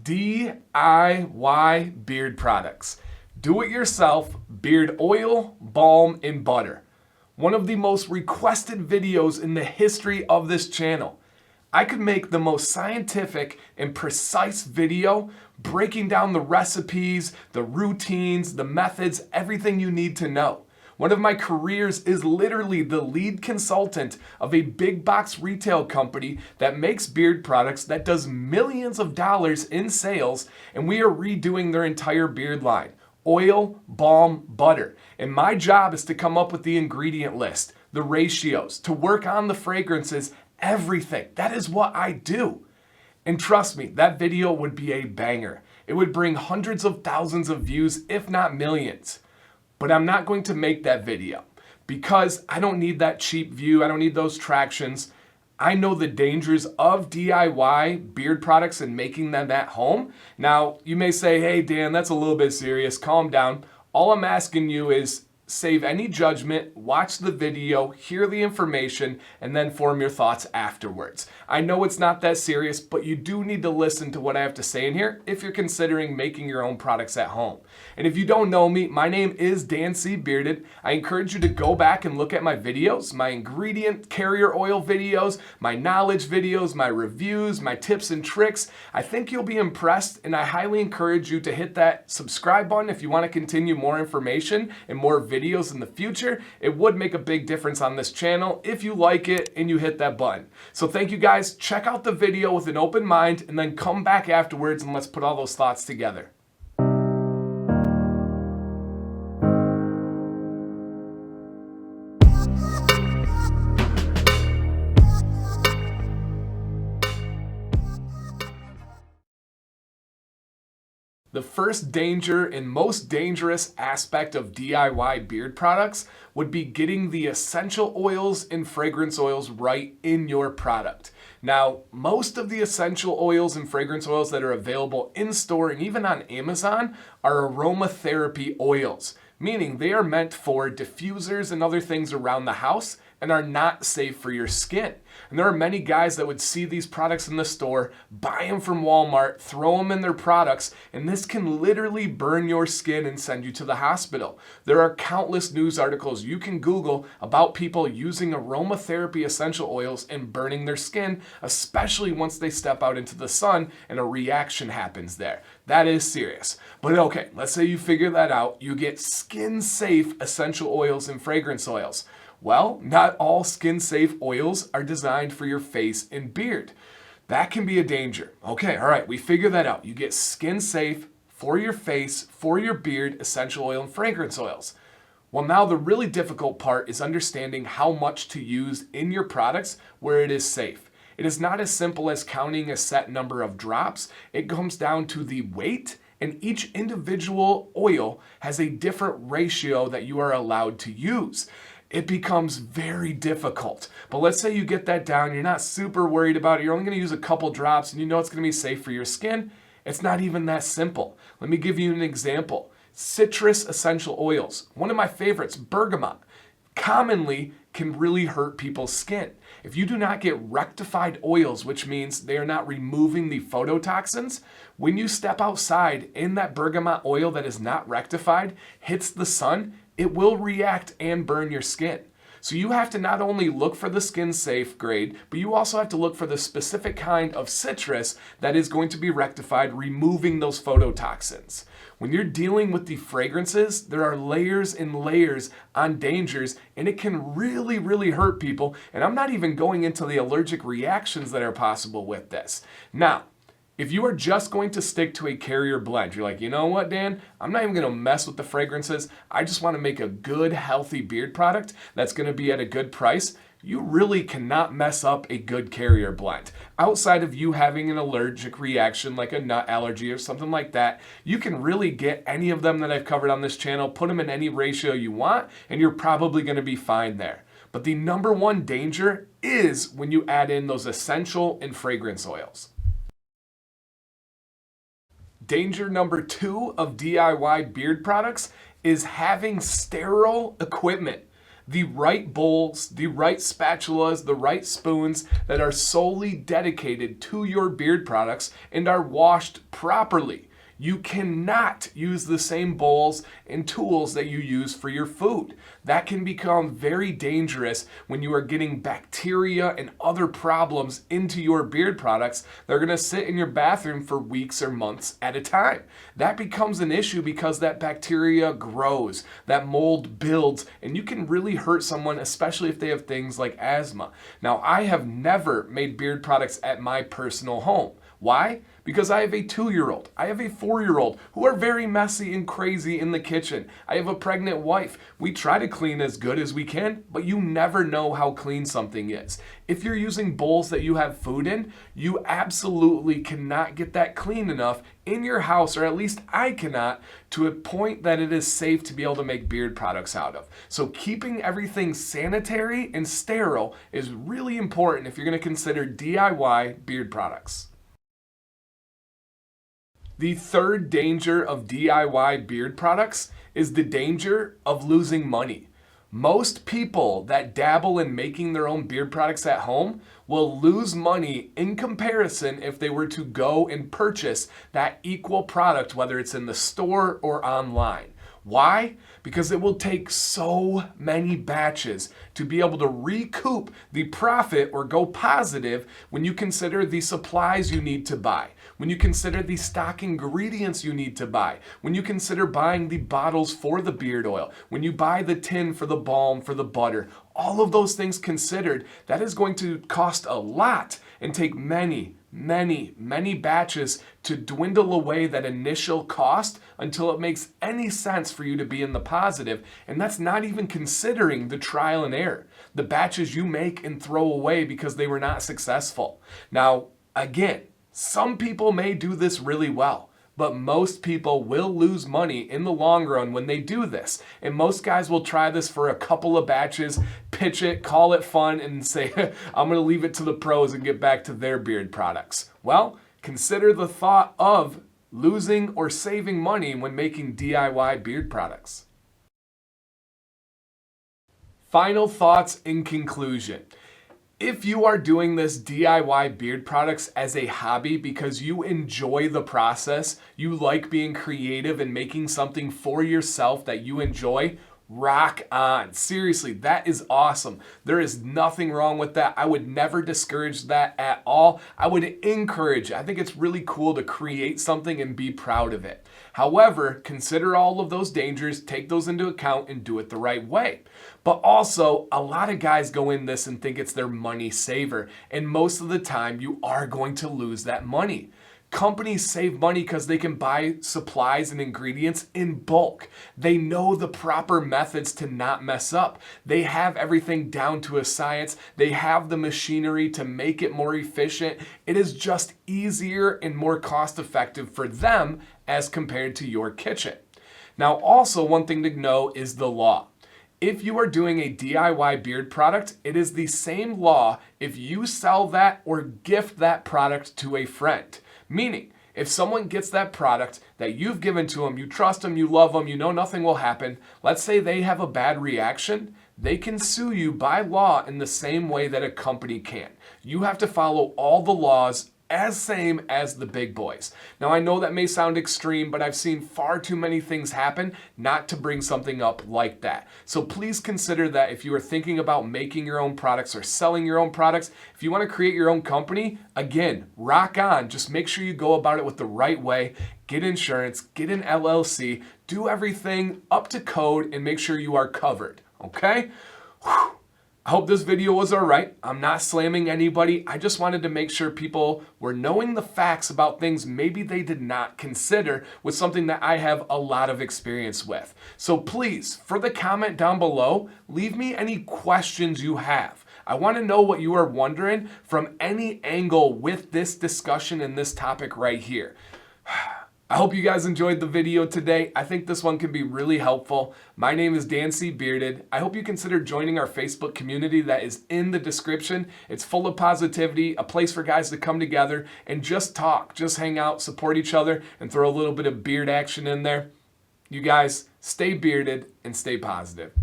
DIY beard products. Do it yourself beard oil, balm, and butter. One of the most requested videos in the history of this channel. I could make the most scientific and precise video breaking down the recipes, the routines, the methods, everything you need to know. One of my careers is literally the lead consultant of a big box retail company that makes beard products that does millions of dollars in sales, and we are redoing their entire beard line. Oil, balm, butter. And my job is to come up with the ingredient list, the ratios, to work on the fragrances, everything. That is what I do. And trust me, that video would be a banger. It would bring hundreds of thousands of views, if not millions. But I'm not going to make that video because I don't need that cheap view. I don't need those tractions. I know the dangers of DIY beard products and making them at home. Now, you may say, hey, Dan, that's a little bit serious. Calm down. All I'm asking you is save any judgment, watch the video, hear the information, and then form your thoughts afterwards. I know it's not that serious, but you do need to listen to what I have to say in here if you're considering making your own products at home. And if you don't know me, my name is DanCBearded. I encourage you to go back and look at my videos, my ingredient carrier oil videos, my knowledge videos, my reviews, my tips and tricks. I think you'll be impressed, and I highly encourage you to hit that subscribe button if you want to continue more information and more videos in the future. It would make a big difference on this channel if you like it and you hit that button. So thank you guys. Check out the video with an open mind and then come back afterwards and let's put all those thoughts together. The first danger and most dangerous aspect of DIY beard products would be getting the essential oils and fragrance oils right in your product. Now, most of the essential oils and fragrance oils that are available in store and even on Amazon are aromatherapy oils, meaning they are meant for diffusers and other things around the house and are not safe for your skin. And there are many guys that would see these products in the store, buy them from Walmart, throw them in their products, and this can literally burn your skin and send you to the hospital. There are countless news articles you can Google about people using aromatherapy essential oils and burning their skin, especially once they step out into the sun and a reaction happens there. That is serious. But okay, let's say you figure that out. You get skin-safe essential oils and fragrance oils. Well, not all skin-safe oils are designed for your face and beard. That can be a danger. Okay, all right, we figure that out. You get skin-safe for your face, for your beard, essential oil and fragrance oils. Well, now the really difficult part is understanding how much to use in your products where it is safe. It is not as simple as counting a set number of drops. It comes down to the weight, and each individual oil has a different ratio that you are allowed to use. It becomes very difficult. But let's say you get that down, you're not super worried about it, you're only gonna use a couple drops and you know it's gonna be safe for your skin. It's not even that simple. Let me give you an example. Citrus essential oils, one of my favorites, bergamot, commonly can really hurt people's skin. If you do not get rectified oils, which means they are not removing the phototoxins, when you step outside and that bergamot oil that is not rectified hits the sun, it will react and burn your skin. So you have to not only look for the skin safe grade, but you also have to look for the specific kind of citrus that is going to be rectified, removing those phototoxins. When you're dealing with the fragrances, there are layers and layers on dangers, and it can really, really hurt people. And I'm not even going into the allergic reactions that are possible with this. Now, if you are just going to stick to a carrier blend, you're like, you know what, Dan? I'm not even going to mess with the fragrances. I just want to make a good, healthy beard product that's going to be at a good price. You really cannot mess up a good carrier blend. Outside of you having an allergic reaction like a nut allergy or something like that, you can really get any of them that I've covered on this channel, put them in any ratio you want, and you're probably going to be fine there. But the number one danger is when you add in those essential and fragrance oils. Danger number 2 of DIY beard products is having sterile equipment. The right bowls, the right spatulas, the right spoons that are solely dedicated to your beard products and are washed properly. You cannot use the same bowls and tools that you use for your food. That can become very dangerous when you are getting bacteria and other problems into your beard products. They're going to sit in your bathroom for weeks or months at a time. That becomes an issue because that bacteria grows, that mold builds, and you can really hurt someone, especially if they have things like asthma. Now, I have never made beard products at my personal home. Why? Because I have a 2-year-old, I have a 4-year-old who are very messy and crazy in the kitchen. I have a pregnant wife. We try to clean as good as we can, but you never know how clean something is. If you're using bowls that you have food in, you absolutely cannot get that clean enough in your house, or at least I cannot, to a point that it is safe to be able to make beard products out of. So keeping everything sanitary and sterile is really important if you're going to consider DIY beard products. The third danger of DIY beard products is the danger of losing money. Most people that dabble in making their own beard products at home will lose money in comparison if they were to go and purchase that equal product, whether it's in the store or online. Why? Because it will take so many batches to be able to recoup the profit or go positive when you consider the supplies you need to buy, when you consider the stock ingredients you need to buy, when you consider buying the bottles for the beard oil, when you buy the tin for the balm, for the butter. All of those things considered, that is going to cost a lot and take many batches to dwindle away that initial cost until it makes any sense for you to be in the positive. And that's not even considering the trial and error, the batches you make and throw away because they were not successful. Now, again, some people may do this really well, but most people will lose money in the long run when they do this. And most guys will try this for a couple of batches, pitch it, call it fun, and say, I'm going to leave it to the pros and get back to their beard products. Well, consider the thought of losing or saving money when making DIY beard products. Final thoughts in conclusion. If you are doing this DIY beard products as a hobby because you enjoy the process, you like being creative and making something for yourself that you enjoy, rock on. Seriously, that is awesome. There is nothing wrong with that. I would never discourage that at all. I would encourage it. I think it's really cool to create something and be proud of it. However, consider all of those dangers, take those into account, and do it the right way. But also, a lot of guys go in this and think it's their money saver, and most of the time you are going to lose that money. Companies save money because they can buy supplies and ingredients in bulk. They know the proper methods to not mess up. They have everything down to a science. They have the machinery to make it more efficient. It is just easier and more cost effective for them as compared to your kitchen. Now, also one thing to know is the law. If you are doing a DIY beard product, it is the same law if you sell that or gift that product to a friend. Meaning, if someone gets that product that you've given to them, you trust them, you love them, you know nothing will happen, let's say they have a bad reaction, they can sue you by law in the same way that a company can. You have to follow all the laws as same as the big boys. Now, I know that may sound extreme, but I've seen far too many things happen not to bring something up like that. So please consider that if you are thinking about making your own products or selling your own products, if you want to create your own company, again, rock on. Just make sure you go about it with the right way. Get insurance, get an LLC, do everything up to code, and make sure you are covered, okay? Whew. I hope this video was all right. I'm not slamming anybody. I just wanted to make sure people were knowing the facts about things maybe they did not consider with something that I have a lot of experience with. So please, for the comment down below, leave me any questions you have. I want to know what you are wondering from any angle with this discussion and this topic right here. I hope you guys enjoyed the video today. I think this one can be really helpful. My name is DanCBearded. I hope you consider joining our Facebook community that is in the description. It's full of positivity, a place for guys to come together and just talk, just hang out, support each other, and throw a little bit of beard action in there. You guys, stay bearded and stay positive.